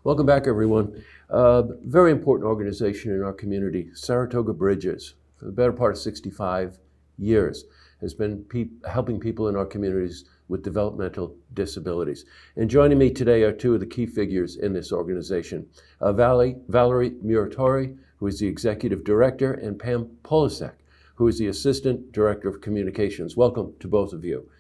Welcome back, everyone. Very important organization in our community, Saratoga Bridges, for the better part of 65 years, has been helping people in our communities with developmental disabilities. And joining me today are two of the key figures in this organization, Valerie Muratori, who is the Executive Director, and Pam Polisek, who is the Assistant Director of Communications. Welcome to both of you.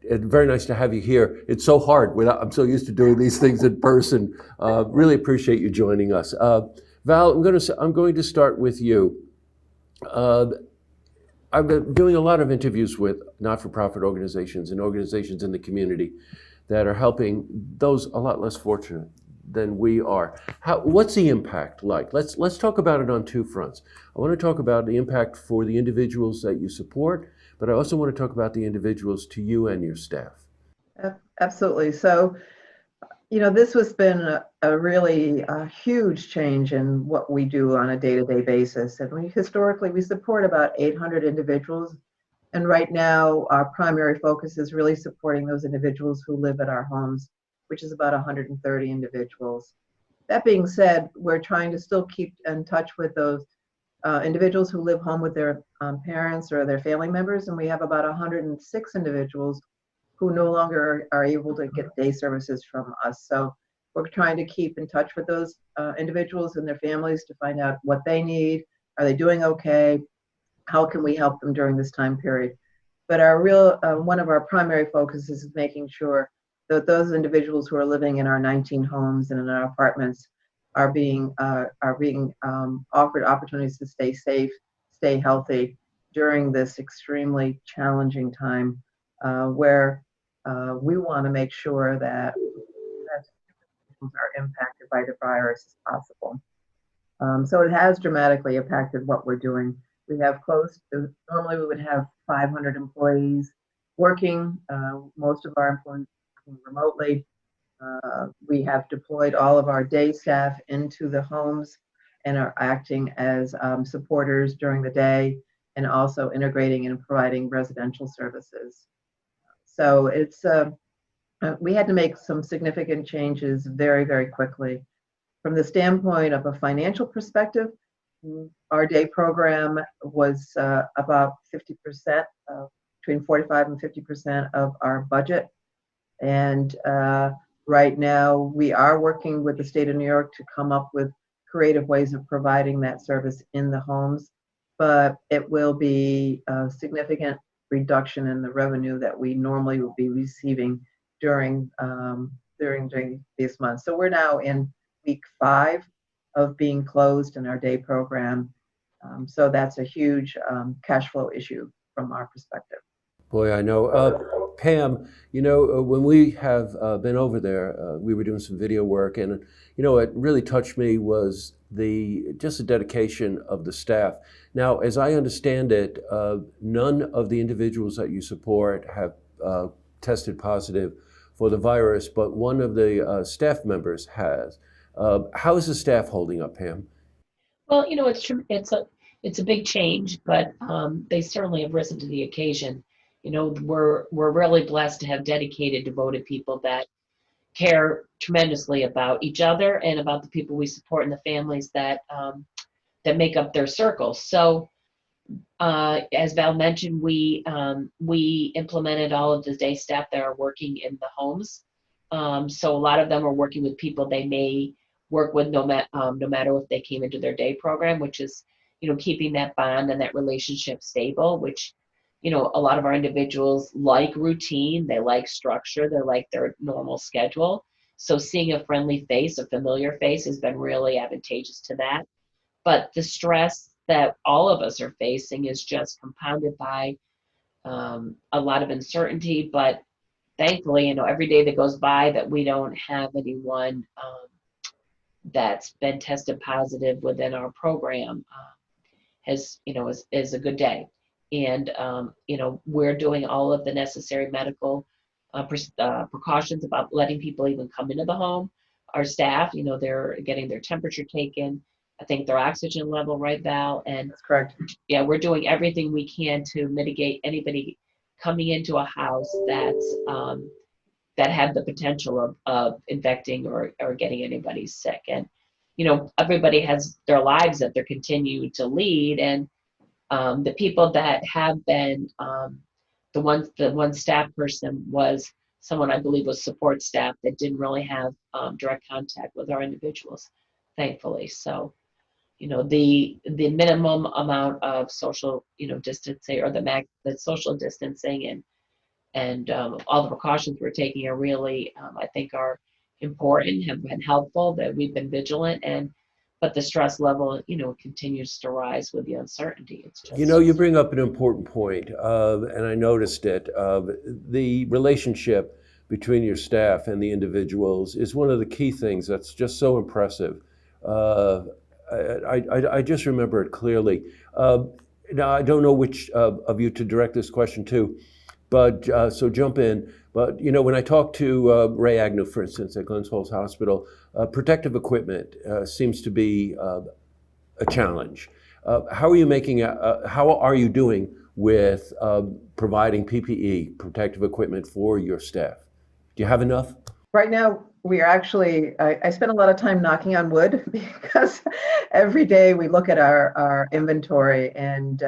It's very nice to have you here. It's so hard. I'm so used to doing these things in person. Really appreciate you joining us. Val, I'm going to start with you. I've been doing a lot of interviews with not-for-profit organizations and organizations in the community that are helping those a lot less fortunate than we are. What's the impact like? Let's talk about it on two fronts. I want to talk about the impact for the individuals that you support, but I also want to talk about the individuals to you and your staff. Absolutely. So, this has been a really huge change in what we do on a day-to-day basis. And historically, we support about 800 individuals. And right now, our primary focus is really supporting those individuals who live at our homes, which is about 130 individuals. That being said, we're trying to still keep in touch with those individuals who live home with their parents or their family members, and we have about 106 individuals who no longer are able to get day services from us. So we're trying to keep in touch with those individuals and their families to find out what they need. Are they doing okay? How can we help them during this time period? But one of our primary focuses is making sure that those individuals who are living in our 19 homes and in our apartments are being offered opportunities to stay safe, stay healthy during this extremely challenging time, where we want to make sure that individuals are impacted by the virus as possible. So it has dramatically impacted what we're doing. We have normally we would have 500 employees working, most of our employees working remotely. We have deployed all of our day staff into the homes and are acting as supporters during the day and also integrating and providing residential services. So we had to make some significant changes very, very quickly. From the standpoint of a financial perspective, our day program was about 50%, between 45 and 50% of our budget. And right now, we are working with the state of New York to come up with creative ways of providing that service in the homes, but it will be a significant reduction in the revenue that we normally would be receiving during these months. So we're now in week 5 of being closed in our day program. So that's a huge cash flow issue from our perspective. Boy, I know. Pam, when we have been over there, we were doing some video work, and what really touched me was just the dedication of the staff. Now, as I understand it, none of the individuals that you support have tested positive for the virus, but one of the staff members has. How is the staff holding up, Pam? Well, it's true. It's a big change, but they certainly have risen to the occasion. We're really blessed to have dedicated, devoted people that care tremendously about each other and about the people we support and the families that make up their circles. So, as Val mentioned, we implemented all of the day staff that are working in the homes. So a lot of them are working with people they may work with no matter if they came into their day program, which is keeping that bond and that relationship stable, which a lot of our individuals like routine, they like structure, they like their normal schedule. So seeing a friendly face, a familiar face, has been really advantageous to that. But the stress that all of us are facing is just compounded by a lot of uncertainty. But thankfully, every day that goes by that we don't have anyone that's been tested positive within our program is a good day. And we're doing all of the necessary medical precautions about letting people even come into the home. Our staff, they're getting their temperature taken, I think their oxygen level, right, Val? And that's correct. Yeah, we're doing everything we can to mitigate anybody coming into a house that's that have the potential of infecting or getting anybody sick. And, everybody has their lives that they're continuing to lead. And the people that have been, the one staff person was someone I believe was support staff that didn't really have direct contact with our individuals, thankfully. So, the minimum amount of social, distancing, or the social distancing and all the precautions we're taking are really, I think, are important, have been helpful, that we've been vigilant, but the stress level, continues to rise with the uncertainty. It's just, You bring up an important point, and I noticed it. The relationship between your staff and the individuals is one of the key things that's just so impressive. I just remember it clearly. Now, I don't know which of you to direct this question to, but so jump in. But when I talk to Ray Agnew, for instance, at Glens Falls Hospital, protective equipment seems to be a challenge. How are you doing with providing PPE, protective equipment, for your staff? Do you have enough? Right now, we are actually, I spend a lot of time knocking on wood because every day we look at our inventory, and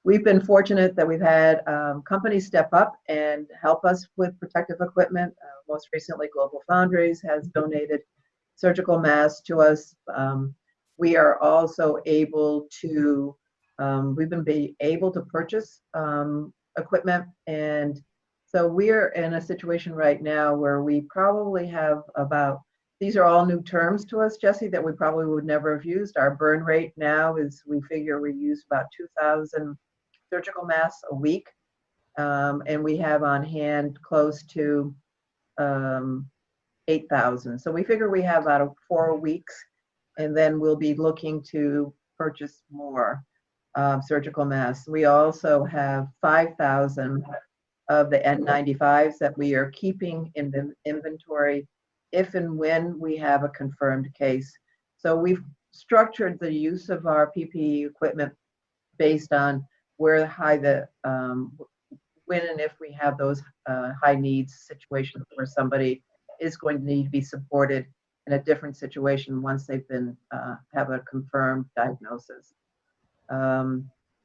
we've been fortunate that we've had companies step up and help us with protective equipment. Most recently, Global Foundries has donated surgical masks to us. We are also able to, we've been able to purchase equipment, and so we're in a situation right now where we probably have these are all new terms to us, Jesse, that we probably would never have used. Our burn rate now is, we figure we use about 2,000 surgical masks a week, and we have on hand close to 8,000. So we figure we have about 4 weeks, and then we'll be looking to purchase more surgical masks. We also have 5,000 of the N95s that we are keeping in the inventory if and when we have a confirmed case. So we've structured the use of our PPE equipment based on where high when and if we have those high needs situations where somebody is going to need to be supported in a different situation once they've been have a confirmed diagnosis.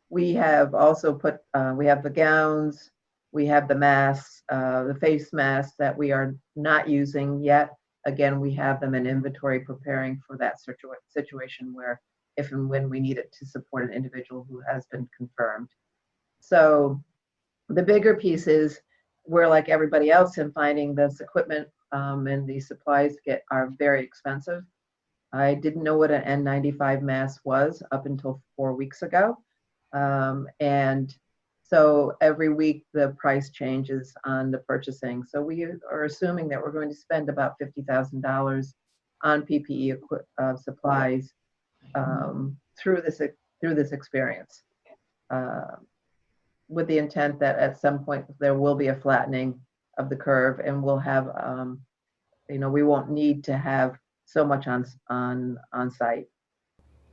We have also put, we have the gowns, we have the masks, the face masks that we are not using yet. Again, we have them in inventory preparing for that situation where if and when we need it to support an individual who has been confirmed. So the bigger piece is we're like everybody else in finding this equipment and these supplies are very expensive. I didn't know what an N95 mask was up until 4 weeks ago. And so every week the price changes on the purchasing. So we are assuming that we're going to spend about $50,000 on PPE supplies through this experience, with the intent that at some point there will be a flattening of the curve, and we'll have, we won't need to have so much on site.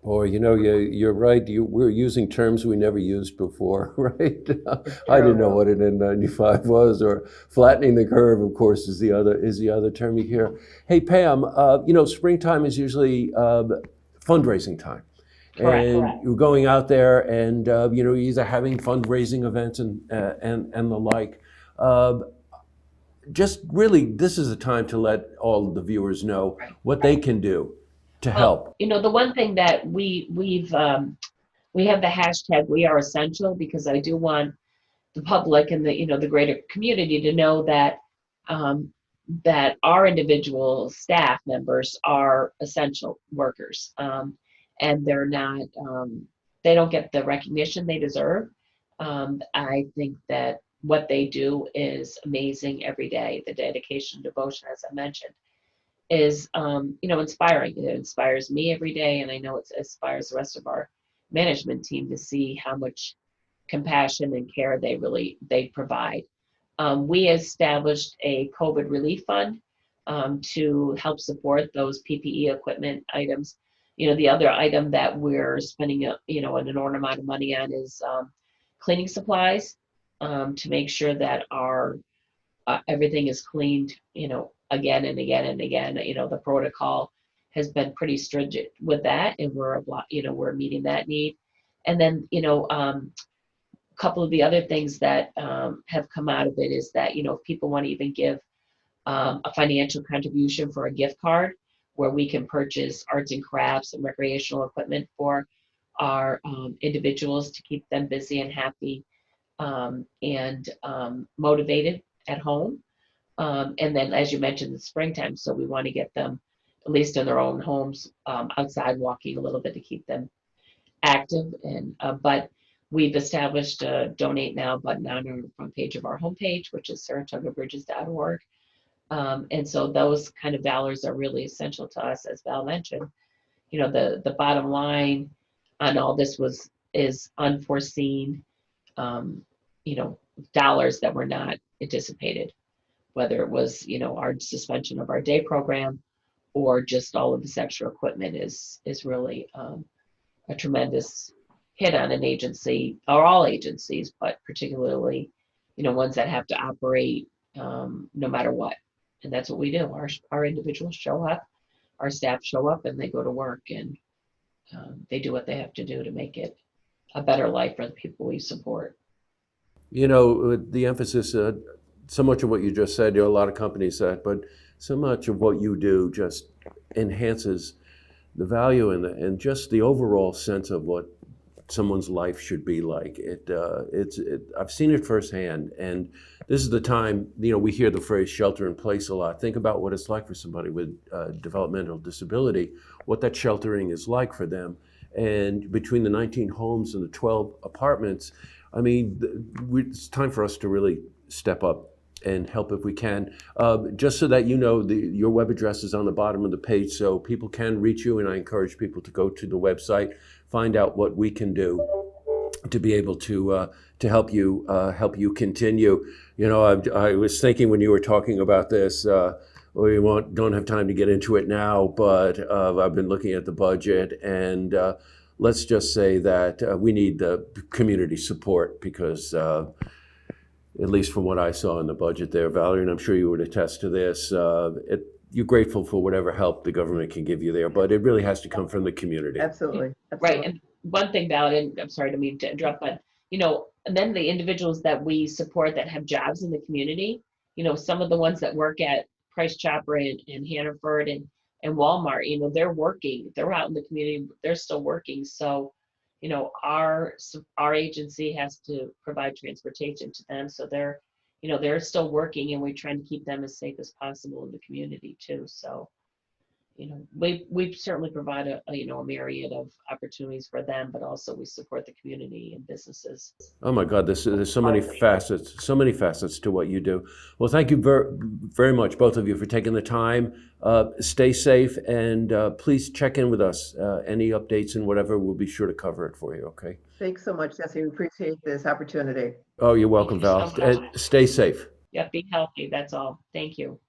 Boy, you're right. We're using terms we never used before, right? I didn't know what an N95 was, or flattening the curve, of course, is the other term you hear. Hey, Pam, springtime is usually fundraising time. Correct. And you're going out there and, you're either having fundraising events and the like. Just really, this is a time to let all of the viewers know what they can do to help. The one thing that we have the hashtag We Are Essential, because I do want the public and the greater community to know that that our individual staff members are essential workers, and they're not they don't get the recognition they deserve. I think that what they do is amazing every day. The dedication, devotion, as I mentioned, is inspiring. It inspires me every day, and I know it inspires the rest of our management team to see how much compassion and care they provide. We established a COVID relief fund to help support those PPE equipment items. The other item that we're spending an inordinate amount of money on is cleaning supplies, to make sure that our everything is cleaned, again and again and again. The protocol has been pretty stringent with that, and we're meeting that need. And then, a couple of the other things that have come out of it is that, if people want to even give a financial contribution for a gift card where we can purchase arts and crafts and recreational equipment for our individuals to keep them busy and happy and motivated at home. And then, as you mentioned, the springtime, so we want to get them at least in their own homes, outside walking a little bit to keep them active. And but we've established a donate now button on our front page of our homepage, which is saratogabridges.org. And so those kind of dollars are really essential to us, as Val mentioned. The bottom line on all this is unforeseen, dollars that were not anticipated, whether it was, our suspension of our day program or just all of this extra equipment is really a tremendous hit on an agency, or all agencies, but particularly, ones that have to operate no matter what. And that's what we do. Our individuals show up, our staff show up, and they go to work, and they do what they have to do to make it a better life for the people we support. The emphasis, so much of what you just said, a lot of companies that, but so much of what you do just enhances the value and just the overall sense of what someone's life should be like. I've seen it firsthand, and this is the time, we hear the phrase shelter in place a lot. Think about what it's like for somebody with developmental disability, what that sheltering is like for them. And between the 19 homes and the 12 apartments, it's time for us to really step up and help if we can. Just so that your web address is on the bottom of the page so people can reach you, and I encourage people to go to the website, find out what we can do to be able to help you continue. I was thinking when you were talking about this, we don't have time to get into it now, but I've been looking at the budget, and let's just say that we need the community support because at least from what I saw in the budget there, Valerie, and I'm sure you would attest to this, you're grateful for whatever help the government can give you there, but it really has to come from the community. Absolutely. Right. And one thing, Val, and I'm sorry to mean to interrupt, but and then the individuals that we support that have jobs in the community, some of the ones that work at Price Chopper and Hannaford and Walmart, they're working, they're out in the community, they're still working. So, our agency has to provide transportation to them. So they're still working, and we're trying to keep them as safe as possible in the community too. So, we certainly provide a myriad of opportunities for them, but also we support the community and businesses. Oh my God, there's so many facets to what you do. Well, thank you very, very much, both of you, for taking the time. Stay safe, and please check in with us. Any updates and whatever, we'll be sure to cover it for you, okay? Thanks so much, Jesse. We appreciate this opportunity. Oh, you're welcome, Thank you Val. so much. And stay safe. Yeah, be healthy. That's all. Thank you.